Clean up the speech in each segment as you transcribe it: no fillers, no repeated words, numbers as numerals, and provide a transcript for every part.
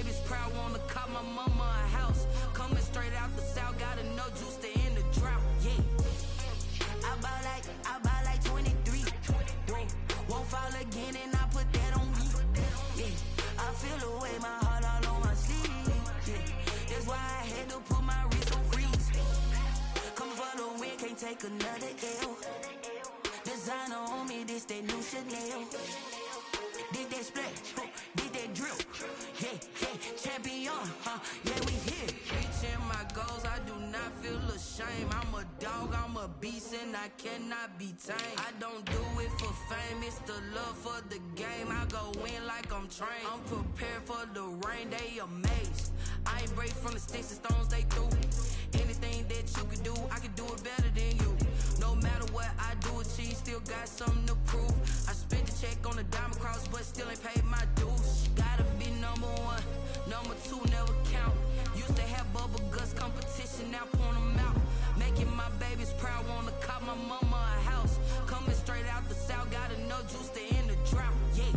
baby's proud, wanna cop my mama a house. Coming straight out the south, got enough juice to end the drought. Yeah, I buy like 23. Won't fall again, and I put that on me. Yeah, I feel the way, my heart all on my sleeve. Yeah, that's why I had to put my wrist on freeze. Coming for the win, can't take another L. Designer on me, this that new Chanel. Did that splash, did that drill. Yeah, champion, yeah, we here. Reaching my goals, I do not feel ashamed. I'm a dog, I'm a beast, and I cannot be tamed. I don't do it for fame, it's the love for the game. I go in like I'm trained. I'm prepared for the rain, they amazed. I ain't break from the sticks and stones they threw. Anything that you can do, I can do it better than you. No matter what I do, achieve, still got something to prove. I spent the check on the diamond cross, but still ain't paid my dues. Gotta be number one, number two never count. Used to have bubble guts competition, now point them out. Making my babies proud, wanna cop my mama a house. Coming straight out the south, got enough juice to end the drought. Yeah,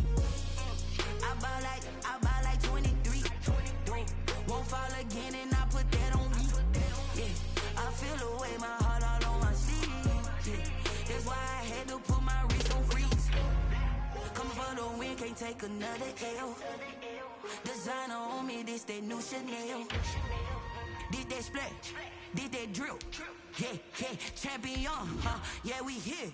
I buy like 23. Won't fall again, and I put that on me. Yeah, I feel the way, my heart all on my sleeve. Yeah, that's why I had to put my wrist on freeze. Coming for the win, can't take another L. Designer on me, this that new Chanel. Did that splash, did that drill. Yeah, champion, yeah, we here.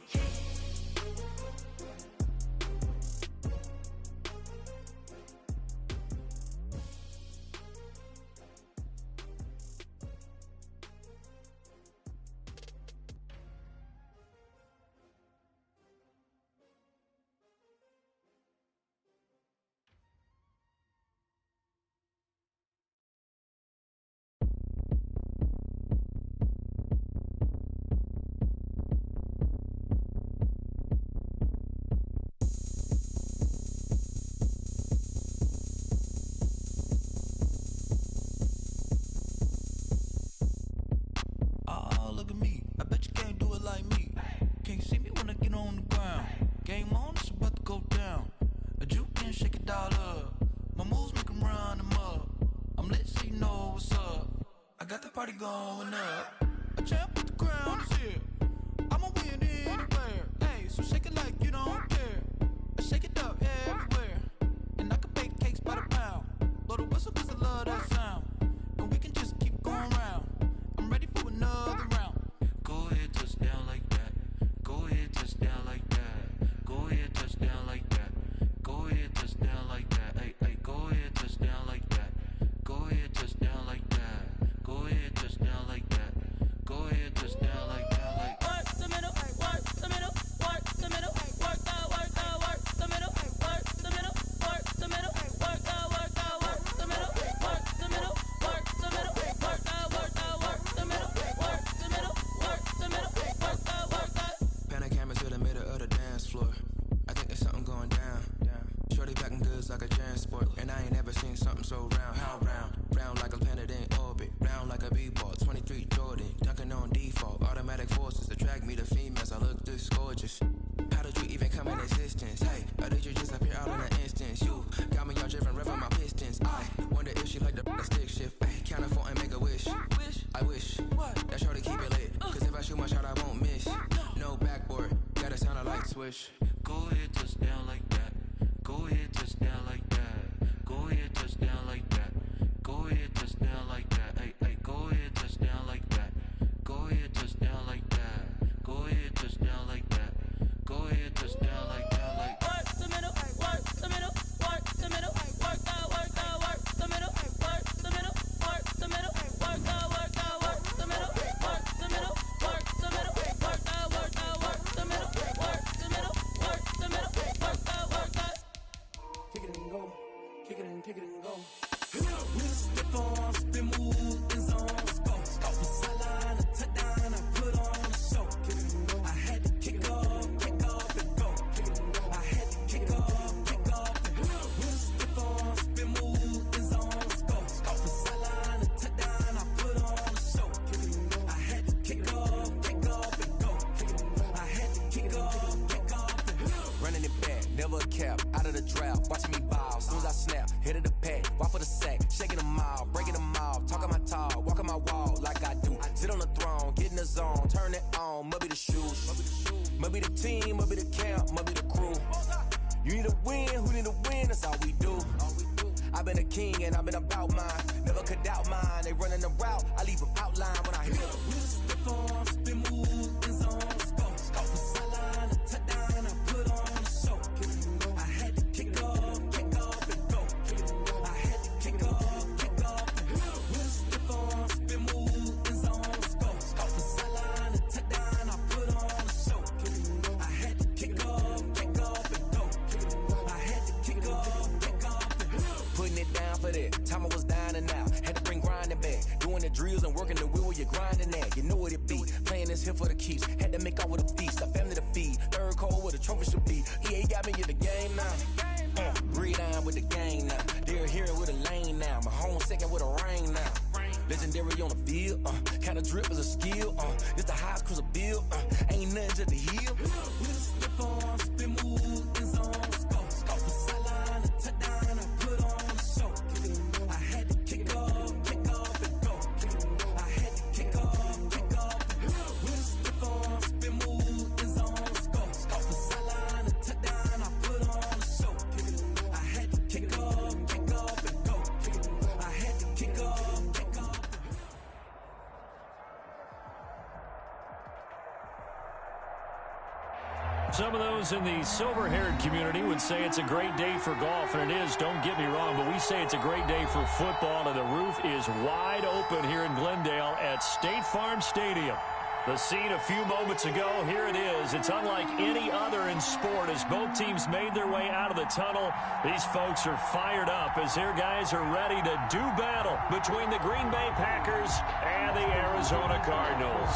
Party going up. A champ with the crown is here. I'ma win anywhere. Hey, so shake it like you don't care. I shake it up everywhere. And I can bake cakes by the pound. Blow the whistle cause I love that sound. And we can just keep going round. I'm ready for another round. Go ahead, touch down like that. Go ahead, touch down like that. Go ahead, touch down like that. Go ahead, touch down like that. Hey, go ahead, touch down like that. Go ahead, touch down like that. Go ahead, touch down like that. Go ahead, touch down like that. Like work the middle, work the middle, work the middle, work the middle, work the middle, work the middle, work the middle, work the middle, work the middle, work the middle, work the middle, work the middle, work the. Pan a camera to the middle of the dance floor. I think there's something going down. Shorty packing goods like a transport, and I ain't never seen something so round. How round? Round like a planet in orbit, round like a b-ball. 23 Jordan, dunking on default. Automatic forces attract me to females. I look this gorgeous. How did you even come in existence? Hey, or did you just appear out in an instance? You got me all driven, revving my pistons. I wonder if she like the stick shift. Ay, count a 4 and make a wish. I wish that shorty keep it lit. Cause if I shoot my shot, I won't miss. No backboard, gotta sound a light switch. Go ahead, touch down like that. Go ahead, touch down like that. Go ahead, touch down like that. Go ahead, touch down like that. Hey, go ahead, touch down like that. Go ahead, touch down like that. Go ahead, touch down like that. Go ahead, touch down like that. Like work the middle, work the middle, work the middle, work the middle, work the middle, work the middle, work the middle, work the middle, work the middle, work the middle, work the middle, work the middle, work the middle, cap, out of the drought, watching me ball. Soon as I snap, hit of the pack, walk for the sack, shaking them all, breaking them all, talking my talk, walking my wall like I do. Sit on the throne, get in the zone, turn it on, maybe the shoes, maybe the team, maybe the camp, maybe the crew. You need a win, who need a win, that's all we do. I've been a king and I've been about mine, never could doubt mine. They running the route, I leave them outline when I hit them. We just step on, spin move, in zone, scope the sideline, a touchdown, I put on a show. I had to kick off and go. I had to kick off and go. We just step on, spin move, in zone, scope the sideline, a touchdown, I put on a show. I had to kick off and go. I had to kick off and go. Putting it down for that. Time I was down and out. Had to bring grinding back. Doing the drills and working the wheel where you're grinding at. You know what it be. Playing this here for the keeps. Had to make off with a feast. A family to feed. Third cold where the trophy should be. EA got me in the game now. Breathe down with the game now. They're here with a lane now. My home second with a rain now. Legendary on the field. Kinda drip is a skill. It's the highest cruiser bill. Ain't nothing to the heel. We just slip on, spin move, in zone, scope the sideline, a touchdown, I put on a show. I had to kick off and go. I had to kick off and go. We just slip on, spin move, in zone, scope the sideline, a touchdown, I put on a show. I had to kick off and go. I had to kick off and go. Some of those in the silver-haired community would say it's a great day for golf, and it is, don't get me wrong, but we say it's a great day for football, and the roof is wide open here in Glendale at State Farm Stadium. The scene a few moments ago, here it is. It's unlike any other in sport as both teams made their way out of the tunnel. These folks are fired up as their guys are ready to do battle between the Green Bay Packers and the Arizona Cardinals.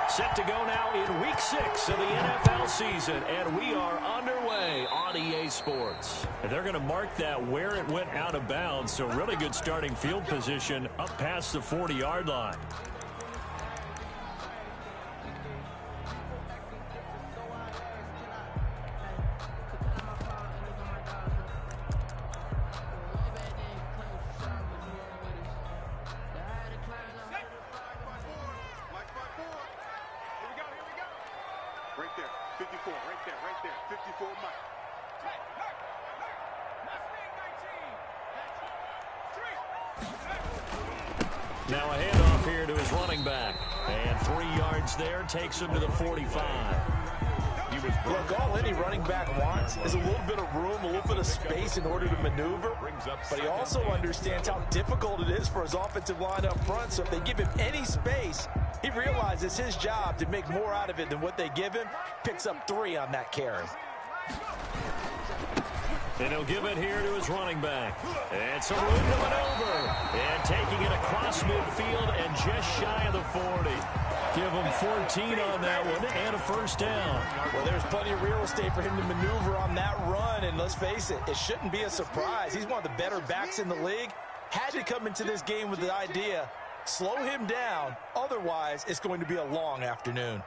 Set to go now in Week 6 of the NFL season, and we are underway on EA Sports. And they're going to mark that where it went out of bounds, so really good starting field position up past the 40-yard line. Right there, 54, right there, 54 Mike. Now a handoff here to his running back. And 3 yards there takes him to the 45. Look, all any running back wants is a little bit of room, a little bit of space in order to maneuver. But he also understands how difficult it is for his offensive line up front. So if they give him any space, he realizes his job to make more out of it than what they give him. Picks up 3 on that carry. And he'll give it here to his running back. And some room to maneuver. And taking it across midfield and just shy of the 40. Give him 14 on that one and a first down. Well, there's plenty of real estate for him to maneuver on that run. And let's face it, it shouldn't be a surprise. He's one of the better backs in the league. Had to come into this game with the idea, slow him down. Otherwise, it's going to be a long afternoon.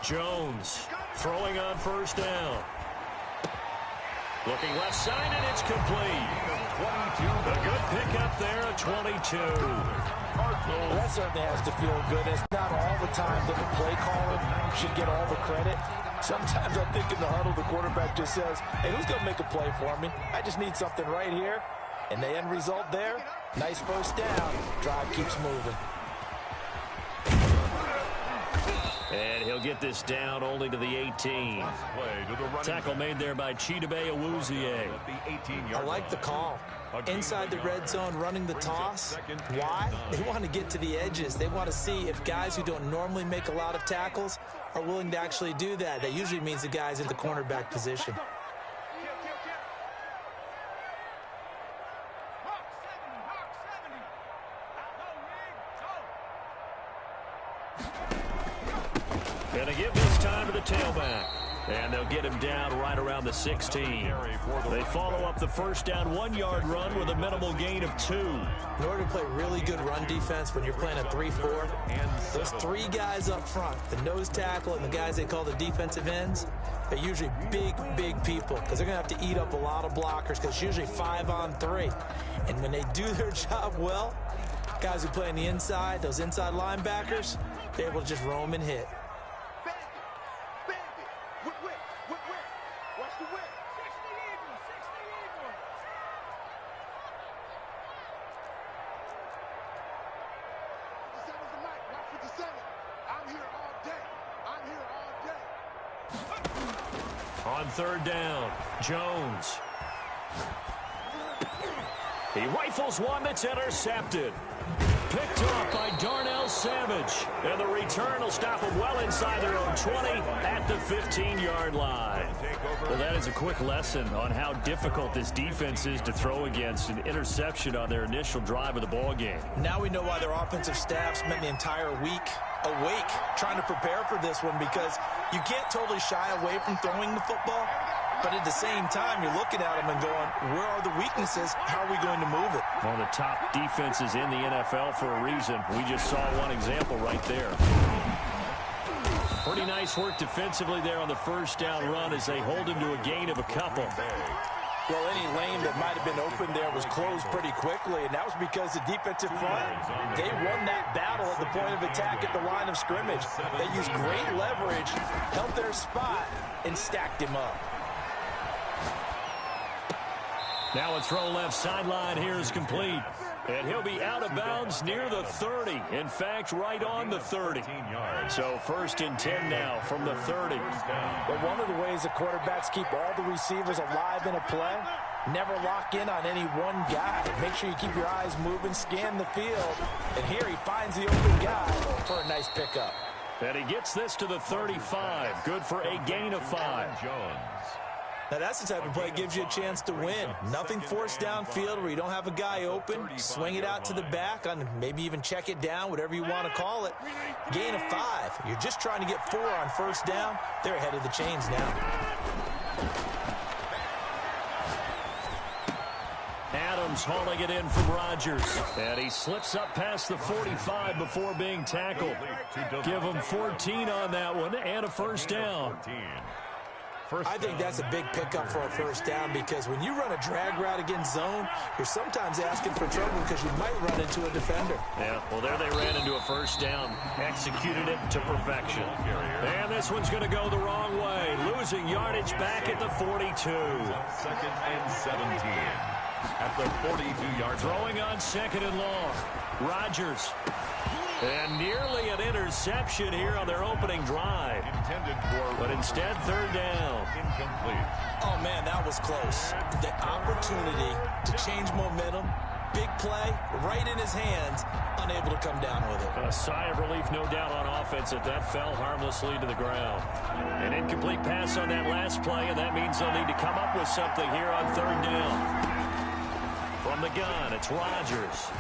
Jones throwing on first down. Looking left side, and it's complete. A good pickup there at 22. Well, that certainly has to feel good. It's not all the time that the play caller should get all the credit. Sometimes I think in the huddle, the quarterback just says, hey, who's going to make a play for me? I just need something right here. And the end result there, nice first down. Drive keeps moving. And he'll get this down only to the 18. Tackle made there by Chidobe Awuzie. I like the call. Inside the red zone, running the toss. Why? They want to get to the edges. They want to see if guys who don't normally make a lot of tackles are willing to actually do that. That usually means the guys in the cornerback position. And they give this time to the tailback. And they'll get him down right around the 16. They follow up the first down 1-yard run with a minimal gain of 2. In order to play really good run defense when you're playing a 3-4, those 3 guys up front, the nose tackle and the guys they call the defensive ends, they're usually big people because they're going to have to eat up a lot of blockers because it's usually 5-on-3. And when they do their job well, guys who play on the inside, those inside linebackers, they're able to just roam and hit. On third down, Jones. He rifles one that's intercepted. Picked off by Darnell Savage. And the return will stop them well inside their own 20 at the 15-yard line. Well, that is a quick lesson on how difficult this defense is to throw against. An interception on their initial drive of the ball game. Now we know why their offensive staff spent the entire week awake trying to prepare for this one, because you can't totally shy away from throwing the football, but at the same time you're looking at them and going, where are the weaknesses? How are we going to move it? One of the top defenses in the NFL for a reason. We just saw one example right there. Pretty nice work defensively there on the first down run as they hold him to a gain of a couple. Well, any lane that might have been open there was closed pretty quickly, and that was because the defensive front, they won that battle at the point of attack at the line of scrimmage. They used great leverage, held their spot, and stacked him up. Now a throw left sideline here is complete. And he'll be out of bounds near the 30. In fact, right on the 30. So 1st and 10 now from the 30. But one of the ways the quarterbacks keep all the receivers alive in a play, never lock in on any one guy. Make sure you keep your eyes moving, scan the field. And here he finds the open guy for a nice pickup. And he gets this to the 35. Good for a gain of 5. Now that's the type of play that gives you a chance to win. Nothing forced downfield where you don't have a guy open. Swing it out to the back, on maybe even check it down, whatever you want to call it. Gain of 5. You're just trying to get 4 on first down. They're ahead of the chains now. Adams hauling it in from Rodgers. And he slips up past the 45 before being tackled. Give him 14 on that one and a first down. I think that's a big pickup for a first down, because when you run a drag route against zone, you're sometimes asking for trouble because you might run into a defender. Yeah, well, there they ran into a first down. Executed it to perfection. And this one's going to go the wrong way. Losing yardage back at the 42. 2nd and 17. At the 42-yard throwing on 2nd and long. Rodgers. And nearly an interception here on their opening drive. But instead, 3rd down. Incomplete. Oh, man, that was close. The opportunity to change momentum, big play, right in his hands, unable to come down with it. A sigh of relief, no doubt, on offense that fell harmlessly to the ground. An incomplete pass on that last play, and that means they'll need to come up with something here on 3rd down. From the gun, it's Rodgers.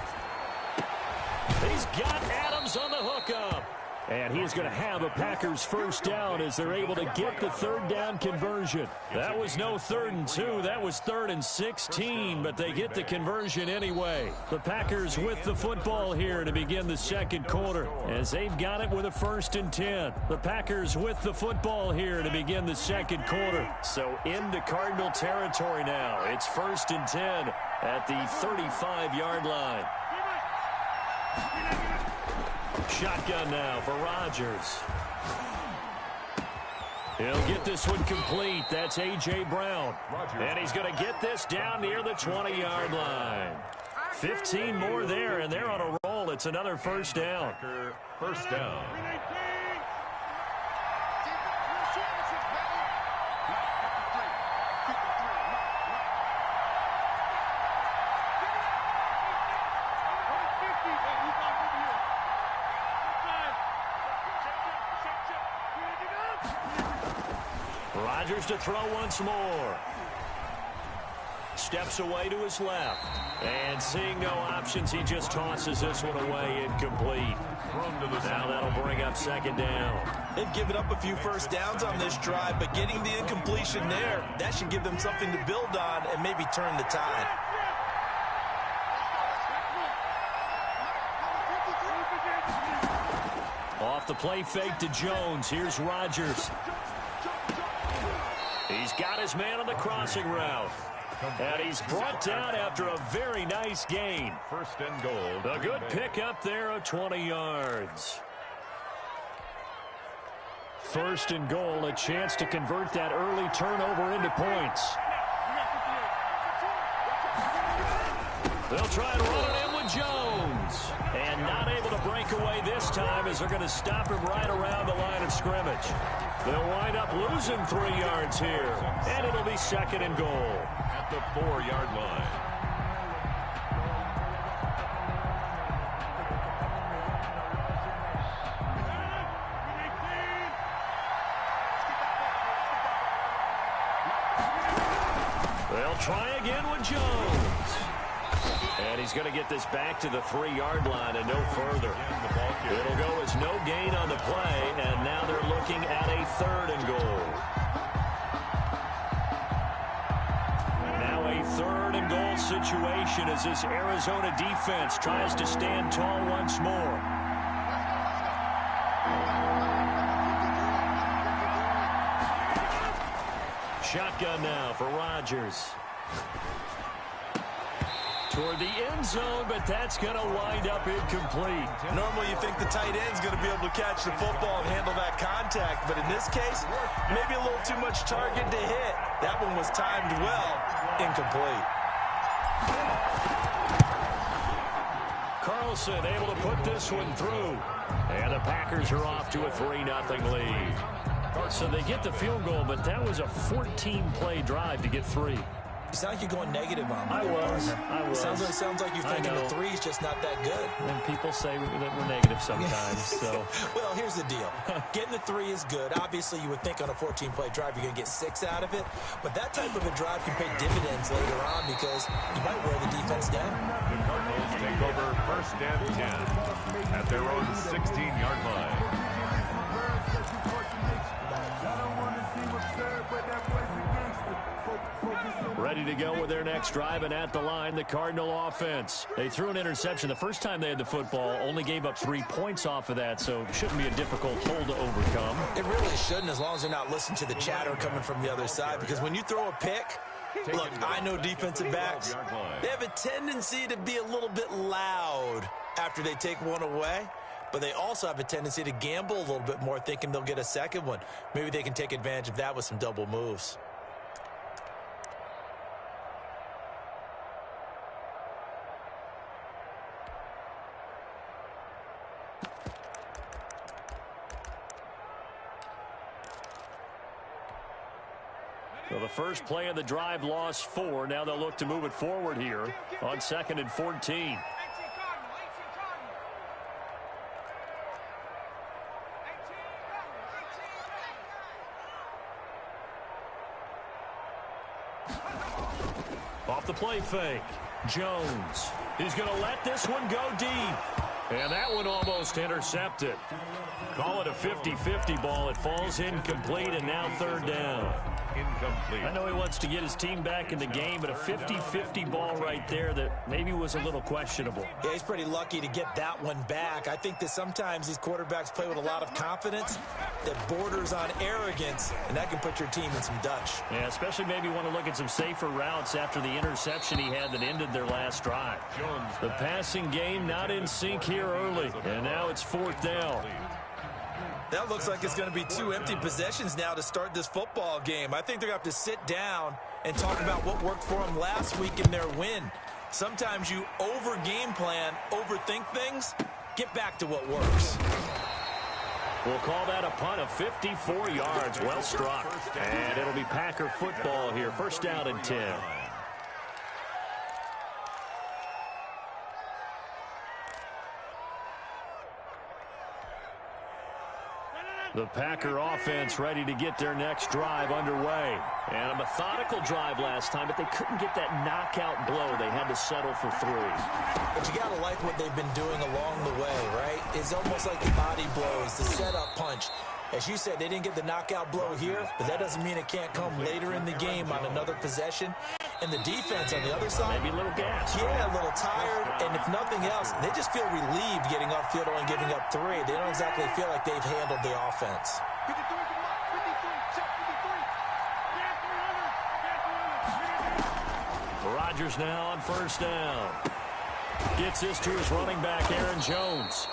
He's got Adams on the hookup. And he's going to have a Packers first down as they're able to get the 3rd down conversion. That was no 3rd and 2. That was 3rd and 16, but they get the conversion anyway. The Packers with the football here to begin the 2nd quarter as they've got it with a 1st and 10. The Packers with the football here to begin the 2nd quarter. So into Cardinal territory now. It's 1st and 10 at the 35-yard line. Shotgun now for Rodgers. He'll get this one complete. That's A.J. Brown. And he's going to get this down near the 20-yard line. 15 more there, and they're on a roll. It's another first down. First down. Rodgers to throw once more. steps away to his left. And seeing no options, he just tosses this one away incomplete. Now that'll bring up second down. They've given up a few first downs on this drive, but getting the incompletion there, that should give them something to build on and maybe turn the tide. Off the play fake to Jones. Here's Rodgers. He's got his man on the crossing route. And he's brought down after a very nice gain. First and goal. A good pickup there of 20 yards. First and goal, a chance to convert that early turnover into points. They'll try and run it in with Jones. And not able to break away this time as they're going to stop him right around the line of scrimmage. They'll wind up losing 3 yards here. And it'll be second and goal. At the 4-yard line. They'll try again with Jones. And he's going to get this back to the 3-yard line and no further. It'll go as no gain on the play, and now they're looking at a third and goal. Now a third and goal situation as this Arizona defense tries to stand tall once more. Shotgun now for Rodgers. Toward the end zone, but that's going to wind up incomplete. Normally you think the tight end's going to be able to catch the football and handle that contact, but in this case, maybe a little too much target to hit. That one was timed well. Incomplete. Carlson able to put this one through. And the Packers are off to a 3-0 lead. So they get the field goal, but that was a 14-play drive to get 3. You sound like you're going negative on me. I was. Sounds like you're thinking the 3's just not that good. And people say that we're negative sometimes. So. Well, here's the deal. Getting the 3 is good. Obviously, you would think on a 14-play drive you're going to get 6 out of it. But that type of a drive can pay dividends later on because you might wear the defense down. The Cardinals take over first and 10 at their own 16-yard line. Ready to go with their next drive, and at the line, the Cardinal offense. They threw an interception the first time they had the football, only gave up 3 points off of that, so it shouldn't be a difficult hole to overcome. It really shouldn't, as long as they're not listening to the chatter coming from the other side, because when you throw a pick, look, I know defensive backs, they have a tendency to be a little bit loud after they take one away, but they also have a tendency to gamble a little bit more, thinking they'll get a second one. Maybe they can take advantage of that with some double moves. So the first play of the drive lost 4. Now they'll look to move it forward here on 2nd and 14. Off the play fake. Jones. He's going to let this one go deep. And that one almost intercepted. Call it a 50-50 ball. It falls incomplete, and now third down. Incomplete. I know he wants to get his team back in the game, but a 50-50 ball right there that maybe was a little questionable. Yeah, he's pretty lucky to get that one back. I think that sometimes these quarterbacks play with a lot of confidence that borders on arrogance, and that can put your team in some Dutch. Yeah, especially maybe want to look at some safer routes after the interception he had that ended their last drive. The passing game not in sync here early, and now it's 4th down. That looks like it's going to be 2 empty possessions now to start this football game. I think they're going to have to sit down and talk about what worked for them last week in their win. Sometimes you over-game plan, overthink things, get back to what works. We'll call that a punt of 54 yards. Well struck. And it'll be Packer football here. First down and 10. The Packer offense ready to get their next drive underway. And a methodical drive last time, but they couldn't get that knockout blow. They had to settle for 3. But you got to like what they've been doing along the way, right? It's almost like the body blows, the setup punch. As you said, they didn't get the knockout blow here, but that doesn't mean it can't come later in the game on another possession. And the defense on the other side, maybe a little gas. Yeah, a little tired. And if nothing else, they just feel relieved getting upfield and giving up 3. They don't exactly feel like they've handled the offense. Rodgers now on first down. Gets this to his running back, Aaron Jones.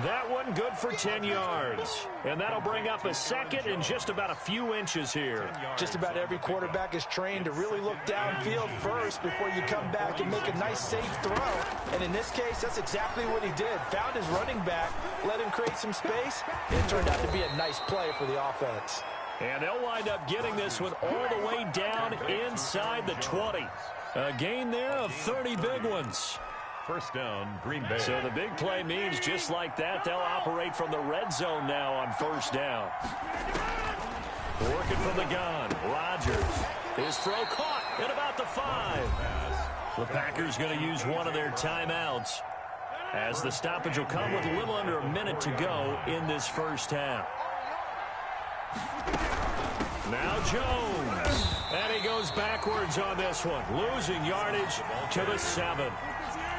That one good for 10 yards. And that'll bring up a second and just about a few inches here. Just about every quarterback is trained to really look downfield first before you come back and make a nice, safe throw. And in this case, that's exactly what he did. Found his running back, let him create some space, and it turned out to be a nice play for the offense. And they'll wind up getting this one all the way down inside the 20. A gain there of 30 big ones. First down, Green Bay. So the big play means just like that, they'll operate from the red zone now on first down. Working from the gun, Rodgers. His throw caught at about the 5. The Packers going to use one of their timeouts as the stoppage will come with a little under a minute to go in this first half. Now Jones. And he goes backwards on this one, losing yardage to the 7.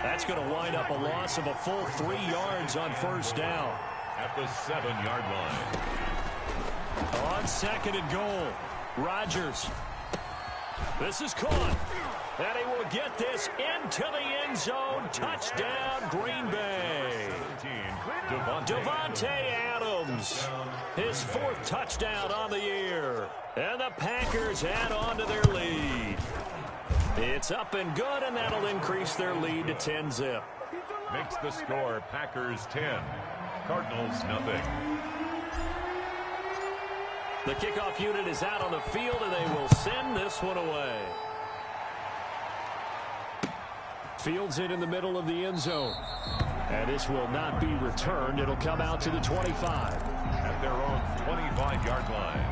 That's going to wind up a loss of a full 3 yards on first down. At the 7-yard line. On second and goal, Rodgers. This is caught. And he will get this into the end zone. Touchdown, Green Bay. Devontae Adams. His 4th touchdown on the year. And the Packers add on to their lead. It's up and good, and that'll increase their lead to 10-zip. Makes the score Packers 10, Cardinals nothing. The kickoff unit is out on the field, and they will send this one away. Fields it in the middle of the end zone. And this will not be returned. It'll come out to the 25. At their own 25-yard line.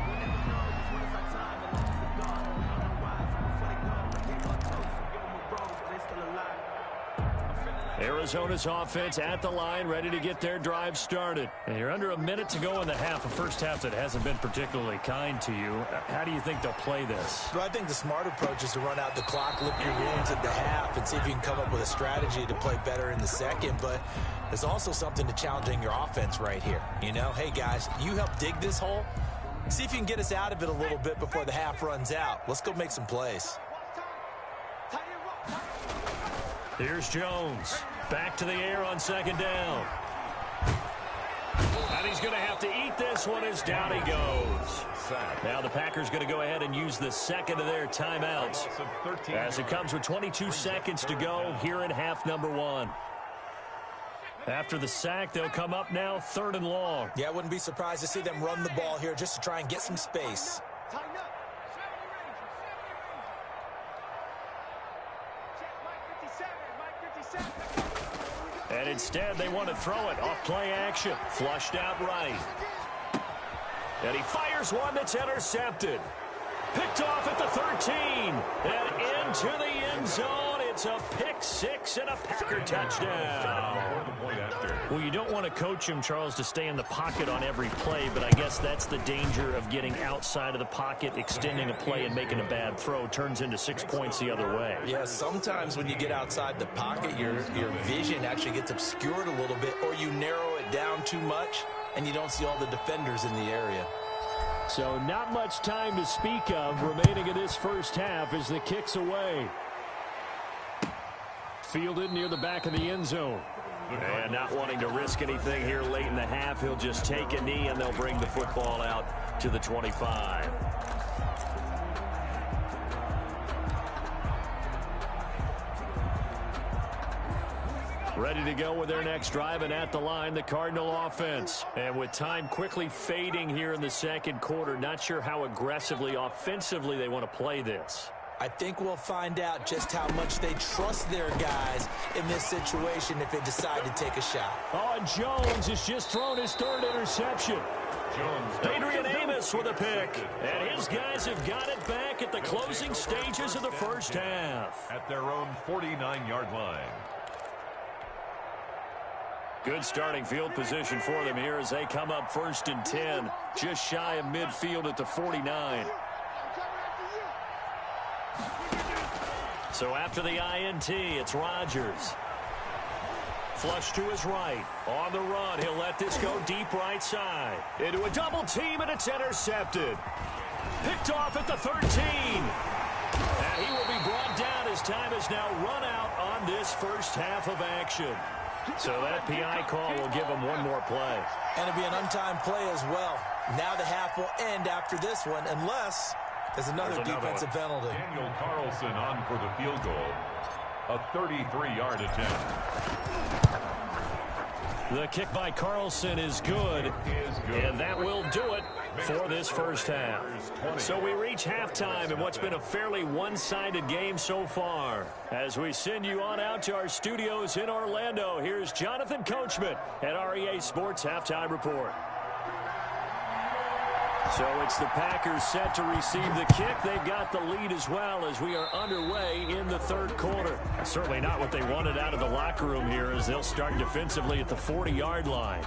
Arizona's offense at the line, ready to get their drive started. And you're under a minute to go in the half, a first half that hasn't been particularly kind to you. How do you think they'll play this? Well, I think the smart approach is to run out the clock, lick your wounds at the half, and see if you can come up with a strategy to play better in the second. But there's also something to challenging your offense right here. You know, hey, guys, you help dig this hole. See if you can get us out of it a little bit before the half runs out. Let's go make some plays. Here's Jones. Back to the air on second down. And he's going to have to eat this one as down he goes. Now the Packers going to go ahead and use the second of their timeouts as it comes with 22 seconds to go here in half number 1. After the sack, they'll come up now 3rd and long. Yeah, I wouldn't be surprised to see them run the ball here just to try and get some space. And instead, they want to throw it off play action. Flushed out right. And he fires one that's intercepted. Picked off at the 13. And into the end zone. It's a pick 6 and a Packer touchdown. Well, you don't want to coach him, Charles, to stay in the pocket on every play, but I guess that's the danger of getting outside of the pocket, extending a play and making a bad throw. Turns into 6 points the other way. Yeah, sometimes when you get outside the pocket, your vision actually gets obscured a little bit, or you narrow it down too much, and you don't see all the defenders in the area. So not much time to speak of remaining in this first half as the kick's away. Fielded near the back of the end zone. And not wanting to risk anything here late in the half, he'll just take a knee and they'll bring the football out to the 25. Ready to go with their next drive, and at the line, the Cardinal offense. And with time quickly fading here in the second quarter, not sure how aggressively, offensively they want to play this. I think we'll find out just how much they trust their guys in this situation if they decide to take a shot. Oh, and Jones has just thrown his 3rd interception. Adrian Amos with a pick. And his guys have got it back at the closing stages of the first half. At their own 49-yard line. Good starting field position for them here as they come up 1st and 10, just shy of midfield at the 49. So after the INT, it's Rodgers. Flush to his right. On the run, he'll let this go deep right side. Into a double team, and it's intercepted. Picked off at the 13. And he will be brought down as time has now run out on this first half of action. So that PI call will give him one more play. And it'll be an untimed play as well. Now the half will end after this one, unless there's another defensive penalty. Daniel Carlson on for the field goal. A 33-yard attempt. The kick by Carlson is good. And that will do it for this first half. So we reach halftime in what's been a fairly one-sided game so far. As we send you on out to our studios in Orlando, here's Jonathan Coachman at REA Sports Halftime Report. So it's the Packers set to receive the kick. They've got the lead as well as we are underway in the third quarter. Certainly not what they wanted out of the locker room here as they'll start defensively at the 40-yard line.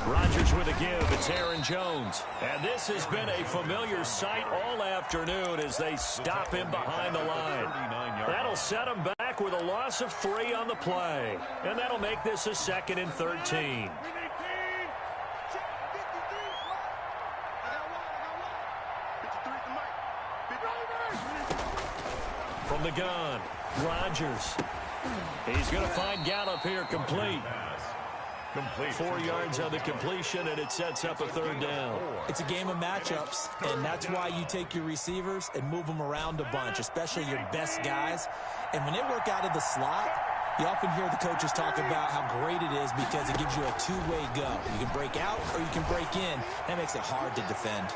Rodgers with a give. It's Aaron Jones. And this has been a familiar sight all afternoon as they stop him behind the line. That'll set him back with a loss of 3 on the play. And that'll make this a 2nd and 13. From the gun, Rodgers. He's going to find Gallup here complete. 4 yards on the completion, and it sets up a 3rd down. It's a game of matchups, and that's why you take your receivers and move them around a bunch, especially your best guys. And when they work out of the slot, you often hear the coaches talk about how great it is because it gives you a two-way go. You can break out or you can break in. That makes it hard to defend.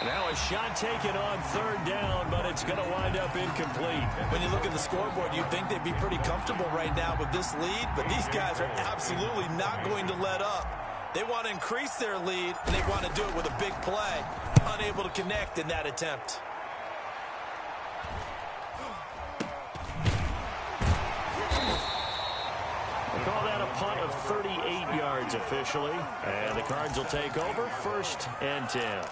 Now a shot taken on 3rd down, but it's going to wind up incomplete. When you look at the scoreboard, you'd think they'd be pretty comfortable right now with this lead, but these guys are absolutely not going to let up. They want to increase their lead, and they want to do it with a big play. Unable to connect in that attempt. We'll call that a punt of 38 yards officially, and the Cards will take over 1st and 10.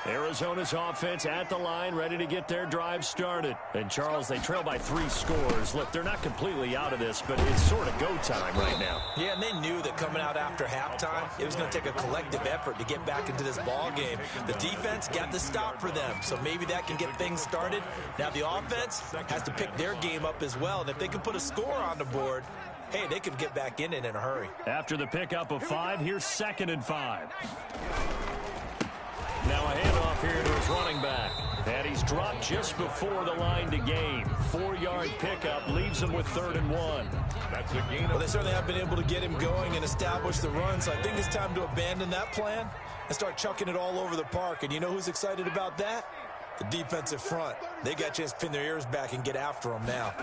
Arizona's offense at the line, ready to get their drive started. And, Charles, they trail by 3 scores. Look, they're not completely out of this, but it's sort of go time right now. Yeah, and they knew that coming out after halftime, it was going to take a collective effort to get back into this ball game. The defense got the stop for them, so maybe that can get things started. Now the offense has to pick their game up as well, and if they can put a score on the board, hey, they could get back in it in a hurry. After the pickup of 5, here's 2nd and 5. Now a handoff here to his running back. And he's dropped just before the line to gain. 4-yard pickup leaves him with 3rd and 1. That's a gain. Well, they certainly have been able to get him going and establish the run, so I think it's time to abandon that plan and start chucking it all over the park. And you know who's excited about that? The defensive front. They got a chance to pin their ears back and get after him now.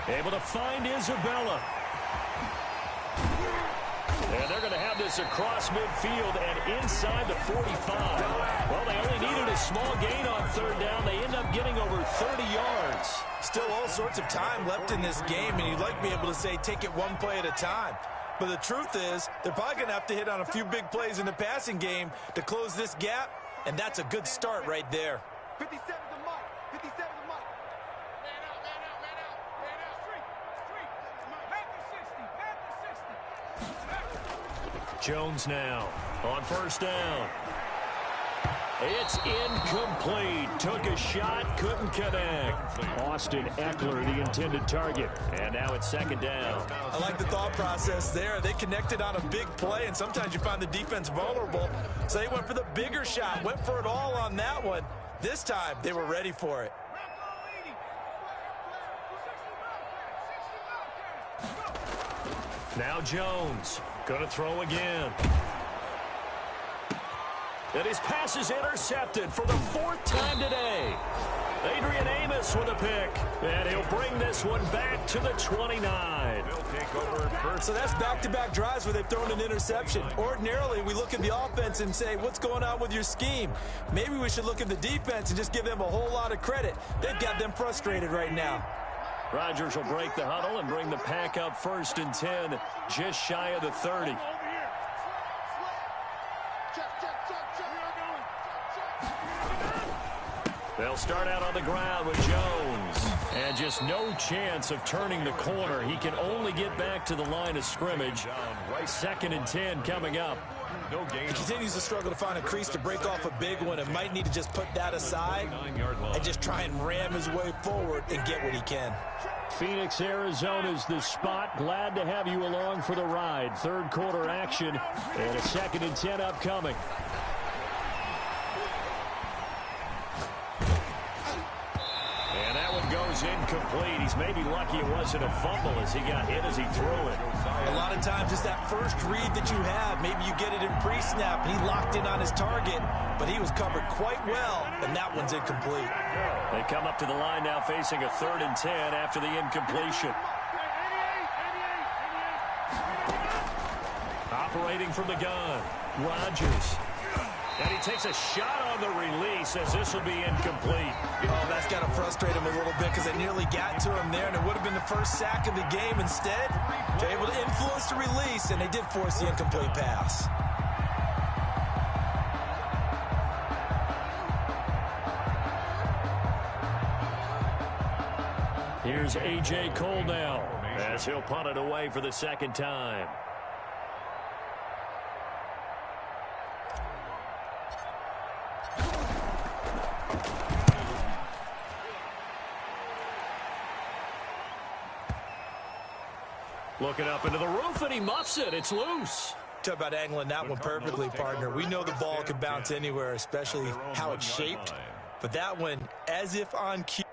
Able to find Isabella. And they're going to have this across midfield and inside the 45. Well, they only needed a small gain on 3rd down. They end up getting over 30 yards. Still all sorts of time left in this game, and you'd like to be able to say take it one play at a time. But the truth is, they're probably going to have to hit on a few big plays in the passing game to close this gap, and that's a good start right there. 57 to Mike. 57 to Mike. Man out, man out, man out. Man out. Street. Panther 60. Jones now on 1st down. It's incomplete. Took a shot, couldn't connect. Austin Eckler, the intended target. And now it's 2nd down. I like the thought process there. They connected on a big play, and sometimes you find the defense vulnerable. So they went for the bigger shot, went for it all on that one. This time, they were ready for it. Now Jones Gonna throw again. And his pass is intercepted for the 4th time today. Adrian Amos with a pick. And he'll bring this one back to the 29. So that's back-to-back drives where they've thrown an interception. Ordinarily, we look at the offense and say, what's going on with your scheme? Maybe we should look at the defense and just give them a whole lot of credit. They've got them frustrated right now. Rodgers will break the huddle and bring the pack up 1st and 10, just shy of the 30. They'll start out on the ground with Jones. And just no chance of turning the corner. He can only get back to the line of scrimmage. 2nd and 10 coming up. He continues to struggle to find a crease to break off a big one and might need to just put that aside and just try and ram his way forward and get what he can. Phoenix, Arizona is the spot. Glad to have you along for the ride. 3rd quarter action and a 2nd and 10 upcoming. And that one goes incomplete. He's maybe lucky it wasn't a fumble as he got hit as he threw it. A lot of times it's that first read that you have. Maybe you get it in pre-snap, and he locked in on his target, but he was covered quite well, and that one's incomplete. They come up to the line now facing a 3rd and 10 after the incompletion. Operating from the gun, Rodgers. And he takes a shot on the release as this will be incomplete. Oh, that's got to frustrate him a little bit because they nearly got to him there, and it would have been the first sack of the game. Instead, they're able to influence the release, and they did force the incomplete pass. Here's A.J. Cole now as he'll punt it away for the 2nd time. Looking up into the roof, and he muffs it. It's loose. Talk about angling that one perfectly, partner. We know the ball can bounce anywhere, especially how it's shaped. But that one, as if on cue.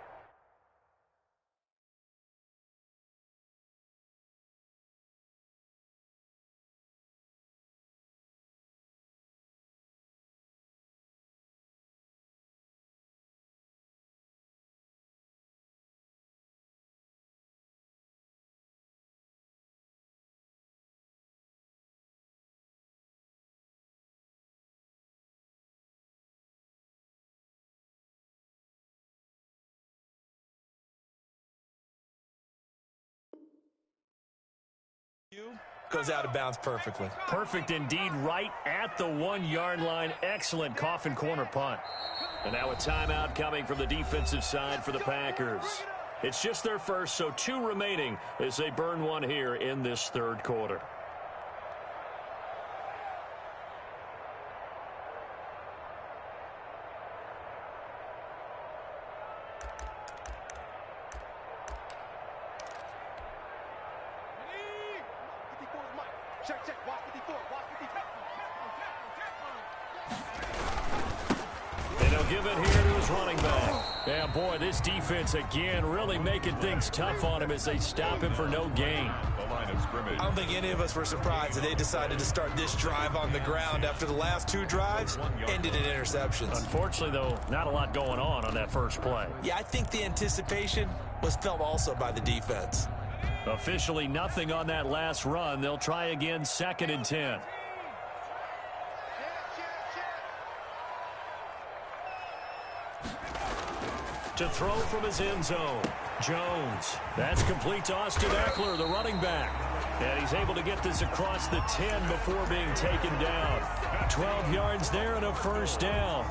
Goes out of bounds perfectly. Perfect indeed, right at the 1-yard line. Excellent coffin corner punt. And now a timeout coming from the defensive side for the Packers. It's just their first, so 2 remaining as they burn one here in this 3rd quarter. Check, watch 54, watch 54. And he'll give it here to his running back. Yeah, boy, this defense again really making things tough on him as they stop him for no gain. I don't think any of us were surprised that they decided to start this drive on the ground after the last 2 drives ended in interceptions. Unfortunately, though, not a lot going on that first play. Yeah, I think the anticipation was felt also by the defense. Officially nothing on that last run. They'll try again, 2nd and 10. To throw from his end zone, Jones. That's complete to Austin Eckler, the running back. And he's able to get this across the 10 before being taken down. 12 yards there and a 1st down.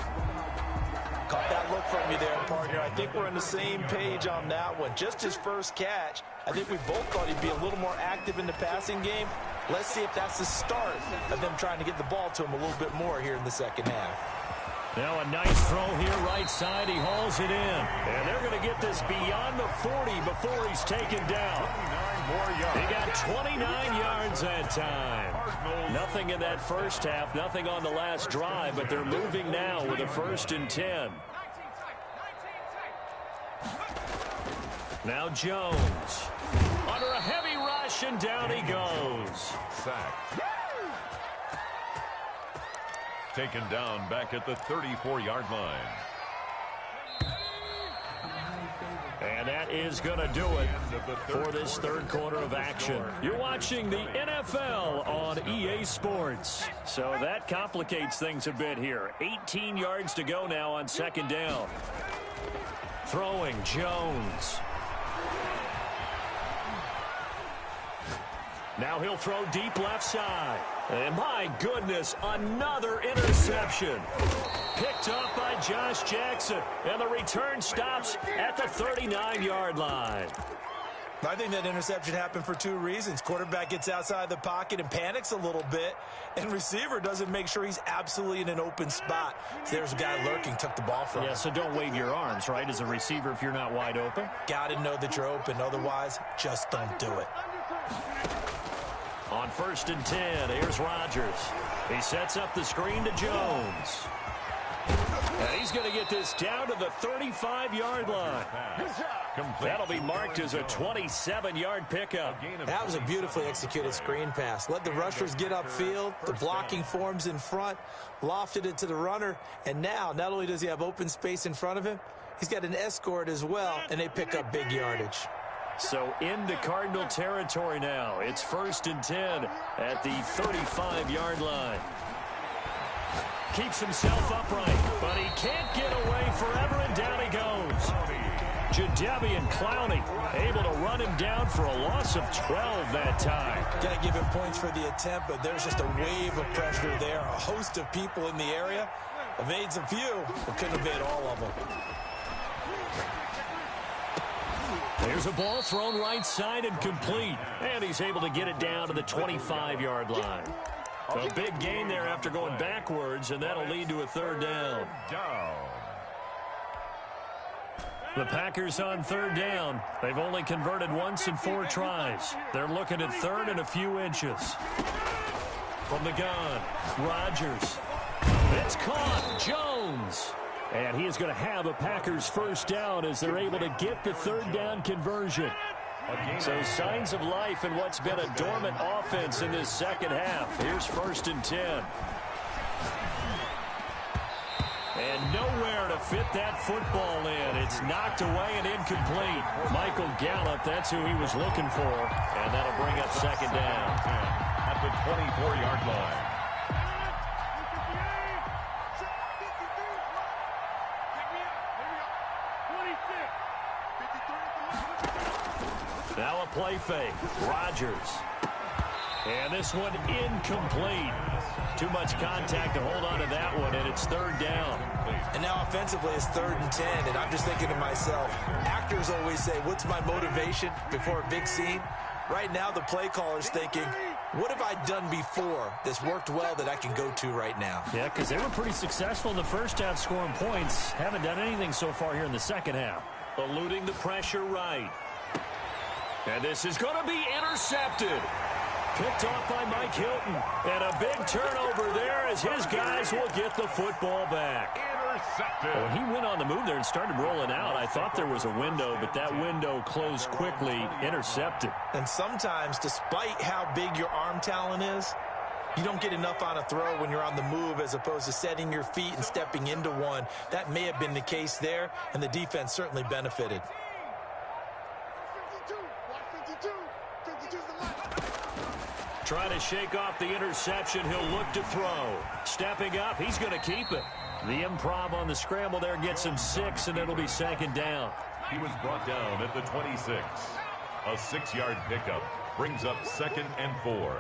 Caught that look from you there, partner. I think we're on the same page on that one. Just his first catch. I think we both thought he'd be a little more active in the passing game. Let's see if that's the start of them trying to get the ball to him a little bit more here in the 2nd half. Now a nice throw here right side. He hauls it in. And they're going to get this beyond the 40 before he's taken down. He got 29 yards that time. Nothing in that first half, nothing on the last drive, but they're moving now with a 1st and 10. Now Jones. Under a heavy rush, and down he goes. Sack. taken down back at the 34-yard line. And that is going to do it for this third quarter of action. You're watching the NFL on EA Sports. So that complicates things a bit here. 18 yards to go now on second down. Throwing Jones. Now he'll throw deep left side. And my goodness, another interception. Picked up by Josh Jackson. And the return stops at the 39-yard line. I think that interception happened for two reasons. Quarterback gets outside the pocket and panics a little bit. And receiver doesn't make sure he's absolutely in an open spot. So there's a guy lurking, took the ball from him. Yeah, so don't wave your arms, right, as a receiver if you're not wide open. Got to know that you're open. Otherwise, just don't do it. On 1st and 10, here's Rodgers. He sets up the screen to Jones. And he's going to get this down to the 35-yard line. That'll be marked as a 27-yard pickup. That was a beautifully executed screen pass. Let the rushers get upfield. The blocking forms in front. Lofted it to the runner. And now, not only does he have open space in front of him, he's got an escort as well, and they pick up big yardage. So into Cardinal territory now. It's 1st and 10 at the 35-yard line. Keeps himself upright, but he can't get away forever, and down he goes. Jadeveon Clowney able to run him down for a loss of 12 that time. Got to give him points for the attempt, but there's just a wave of pressure there. A host of people in the area. Evades a few, but couldn't evade all of them. There's a ball thrown right side and complete. And he's able to get it down to the 25-yard line. A big gain there after going backwards, and that'll lead to a third down. The Packers on third down. They've only converted once in 4 tries. They're looking at third and a few inches. From the gun, Rodgers. It's caught. Jones. And he is going to have a Packers first down as they're able to get the third down conversion. So signs of life in what's been a dormant offense in this second half. Here's 1st and 10. And nowhere to fit that football in. It's knocked away and incomplete. Michael Gallup, that's who he was looking for. And that'll bring up second down. At the 24-yard line. Now a play fake. Rodgers. And this one incomplete. Too much contact to hold on to that one, and it's third down. And now offensively it's 3rd and 10, and I'm just thinking to myself, actors always say, what's my motivation before a big scene? Right now the play caller's thinking, what have I done before that's worked well that I can go to right now? Yeah, because they were pretty successful in the first half scoring points. Haven't done anything so far here in the second half. Eluding the pressure right. And this is going to be intercepted. Picked off by Mike Hilton. And a big turnover there as his guys will get the football back. Intercepted. When he went on the move there and started rolling out, I thought there was a window, but that window closed quickly. Intercepted. And sometimes, despite how big your arm talent is, you don't get enough on a throw when you're on the move as opposed to setting your feet and stepping into one. That may have been the case there, and the defense certainly benefited. Trying to shake off the interception. He'll look to throw. Stepping up, he's going to keep it. The improv on the scramble there gets him 6, and it'll be second down. He was brought down at the 26. A 6-yard pickup brings up 2nd and 4.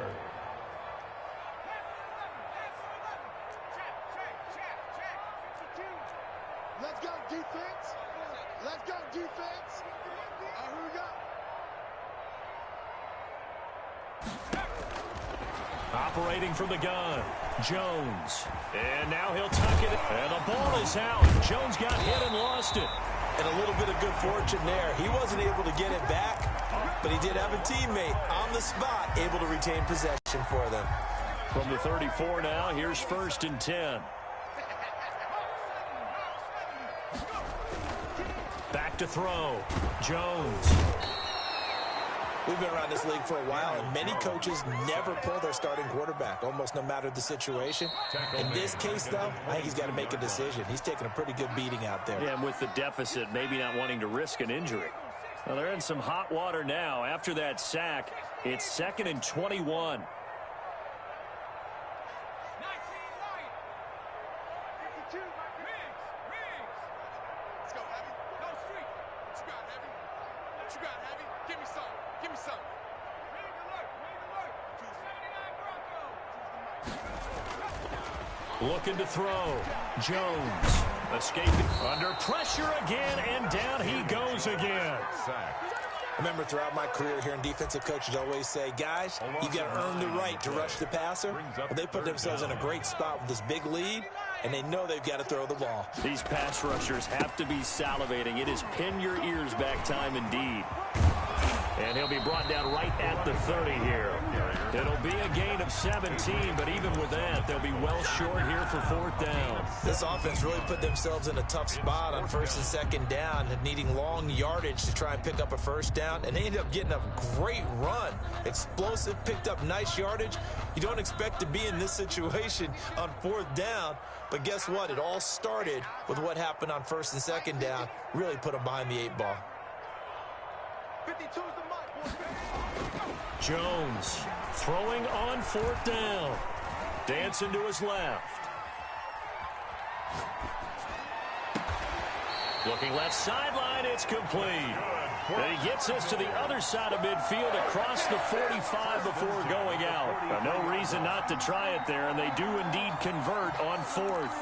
Let's go, defense. Let's go, defense. All right, here we go. Operating from the gun, Jones. And now he'll tuck it. And the ball is out. Jones got hit and lost it. And a little bit of good fortune there. He wasn't able to get it back, but he did have a teammate on the spot able to retain possession for them. From the 34 now, here's 1st and 10. Back to throw. Jones. We've been around this league for a while, and many coaches never pull their starting quarterback, almost no matter the situation. In this case, though, I think he's got to make a decision. He's taking a pretty good beating out there. Yeah, and with the deficit, maybe not wanting to risk an injury. Well, they're in some hot water now. After that sack, it's 2nd and 21. Looking to throw. Jones escaping under pressure again, and down he goes again. I remember throughout my career hearing defensive coaches always say, guys, you got to earn the right to rush the passer. Well, they put themselves in a great spot with this big lead, and they know they've got to throw the ball. These pass rushers have to be salivating. It is pin your ears back time indeed. And he'll be brought down right at the 30 here. It'll be a gain of 17, but even with that, they'll be well short here for 4th down. This offense really put themselves in a tough spot on 1st and 2nd down, needing long yardage to try and pick up a 1st down, and they ended up getting a great run. Explosive, picked up nice yardage. You don't expect to be in this situation on 4th down, but guess what? It all started with what happened on 1st and 2nd down. Really put them behind the 8 ball. 52's the mark, boys. Jones throwing on 4th down. Dancing to his left. Looking left sideline, it's complete. And he gets us to the other side of midfield across the 45 before going out. No reason not to try it there, and they do indeed convert on 4th.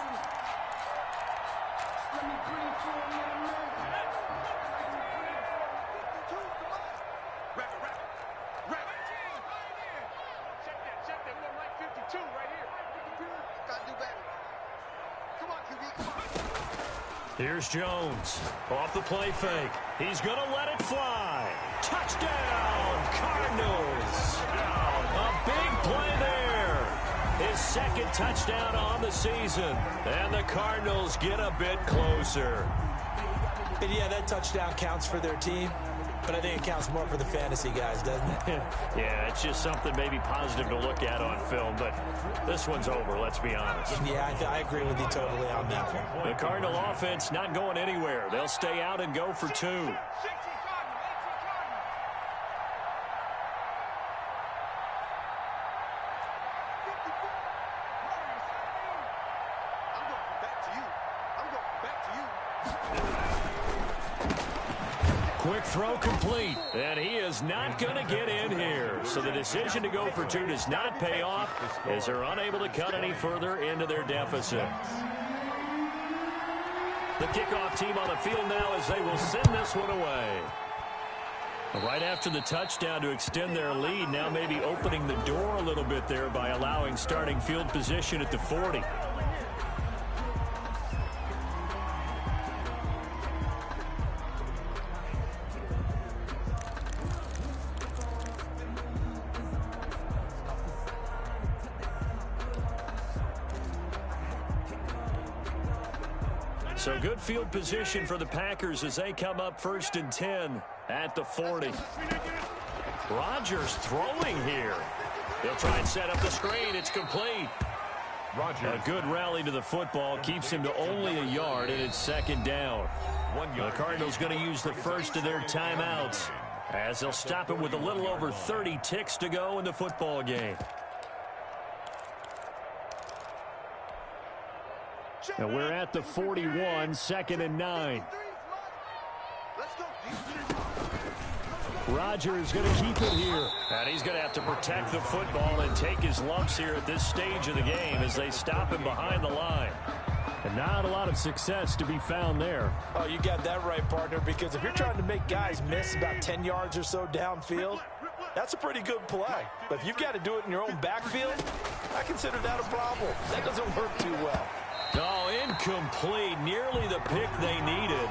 Here's Jones off the play fake. He's going to let it fly. Touchdown, Cardinals. A big play there. His 2nd touchdown on the season. And the Cardinals get a bit closer. And yeah, that touchdown counts for their team, but I think it counts more for the fantasy guys, doesn't it? Yeah, it's just something maybe positive to look at on film, but this one's over, let's be honest. Yeah, I agree with you totally on that one. The Cardinal offense not going anywhere. They'll stay out and go for 2. Quick throw complete, and he is not going to get in here. So the decision to go for 2 does not pay off as they're unable to cut any further into their deficit. The kickoff team on the field now as they will send this one away. Right after the touchdown to extend their lead, now maybe opening the door a little bit there by allowing starting field position at the 40. So good field position for the Packers as they come up 1st and 10 at the 40. Rodgers throwing here. They'll try and set up the screen. It's complete. A good rally to the football keeps him to only a yard, and it's 2nd down. The Cardinals going to use the first of their timeouts as they'll stop it with a little over 30 ticks to go in the football game. Now we're at the 41, 2nd and 9. Rodgers going to keep it here. And he's going to have to protect the football and take his lumps here at this stage of the game as they stop him behind the line. And not a lot of success to be found there. Oh, you got that right, partner, because if you're trying to make guys miss about 10 yards or so downfield, that's a pretty good play. But if you've got to do it in your own backfield, I consider that a problem. That doesn't work too well. Oh, incomplete. Nearly the pick they needed.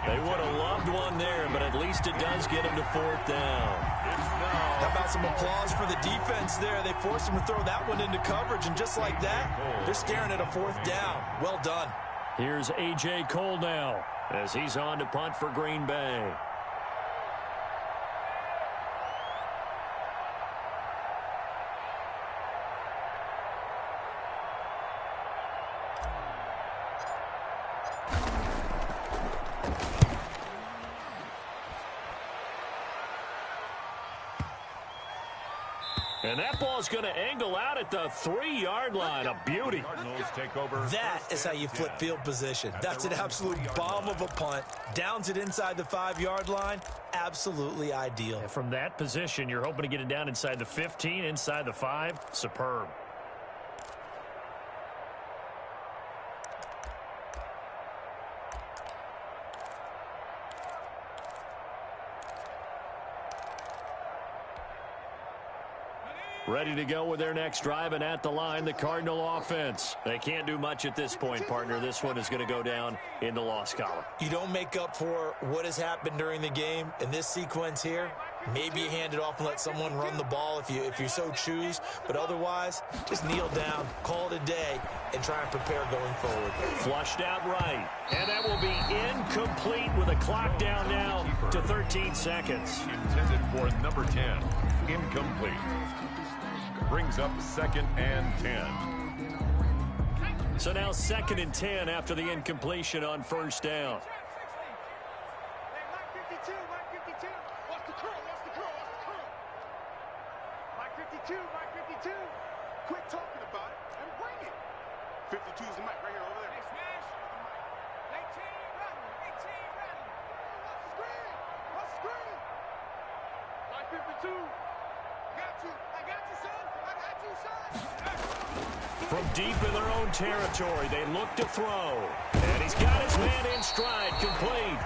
They would have loved one there, but at least it does get them to 4th down. How about some applause for the defense there? They forced him to throw that one into coverage, and just like that, they're staring at a 4th down. Well done. Here's A.J. Cole now as he's on to punt for Green Bay. And that ball's going to angle out at the 3-yard line. A beauty. Take over. That is how you flip field position. That's an absolute bomb of a punt. Downs it inside the 5-yard line. Absolutely ideal. And from that position, you're hoping to get it down inside the 15, inside the 5. Superb. Ready to go with their next drive, and at the line, the Cardinal offense. They can't do much at this point, partner. This one is going to go down in the loss column. You don't make up for what has happened during the game in this sequence here. Maybe you hand it off and let someone run the ball if you so choose. But otherwise, just kneel down, call it a day, and try and prepare going forward. Flushed out right. And that will be incomplete with a clock down now to 13 seconds. Intended for number 10. Incomplete. Brings up 2nd and 10. So now 2nd and 10 after the incompletion on first down. Mike 52. Quit talking about it and bring it. 52 is the mic right here over there. Hey, smash. 18 running. What's the screen? Mike 52. I got you, son. From deep in their own territory, they look to throw. And he's got his man in stride, complete.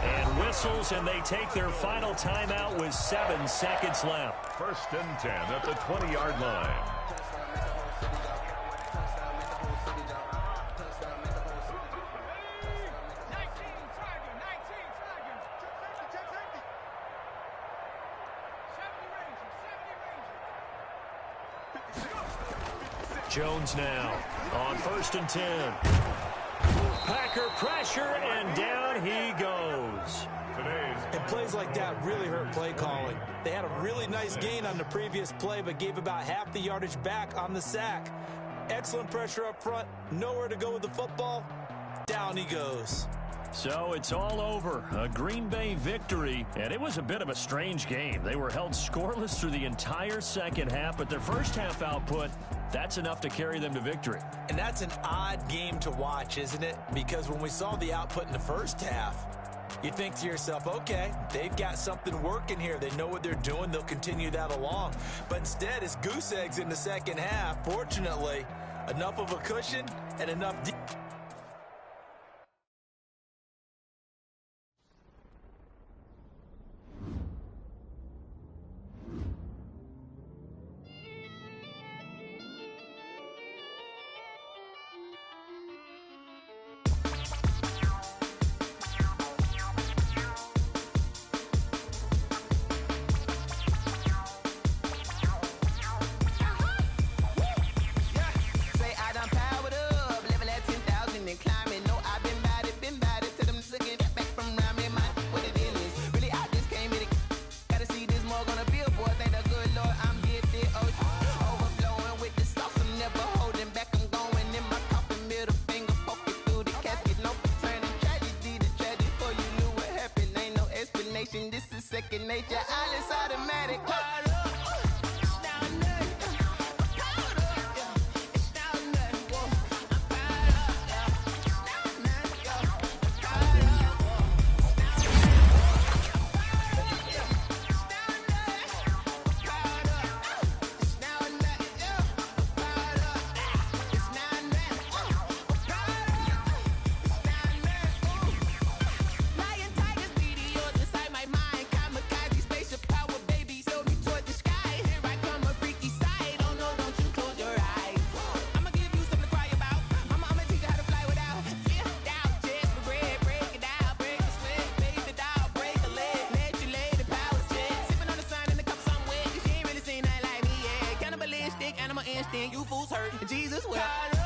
And whistles, and they take their final timeout with 7 seconds left. 1st and 10 at the 20-yard line. Jones now on 1st and 10. Packer pressure, and down he goes. And plays like that really hurt play calling. They had a really nice gain on the previous play, but gave about half the yardage back on the sack. Excellent pressure up front, nowhere to go with the football. Down he goes. So it's all over. A Green Bay victory, and it was a bit of a strange game. They were held scoreless through the entire second half, but their first half output, that's enough to carry them to victory. And that's an odd game to watch, isn't it? Because when we saw the output in the first half, you think to yourself, okay, they've got something working here. They know what they're doing. They'll continue that along. But instead, it's goose eggs in the second half. Fortunately, enough of a cushion and enough second nature, all is automatic. You fools hurt. Jesus will.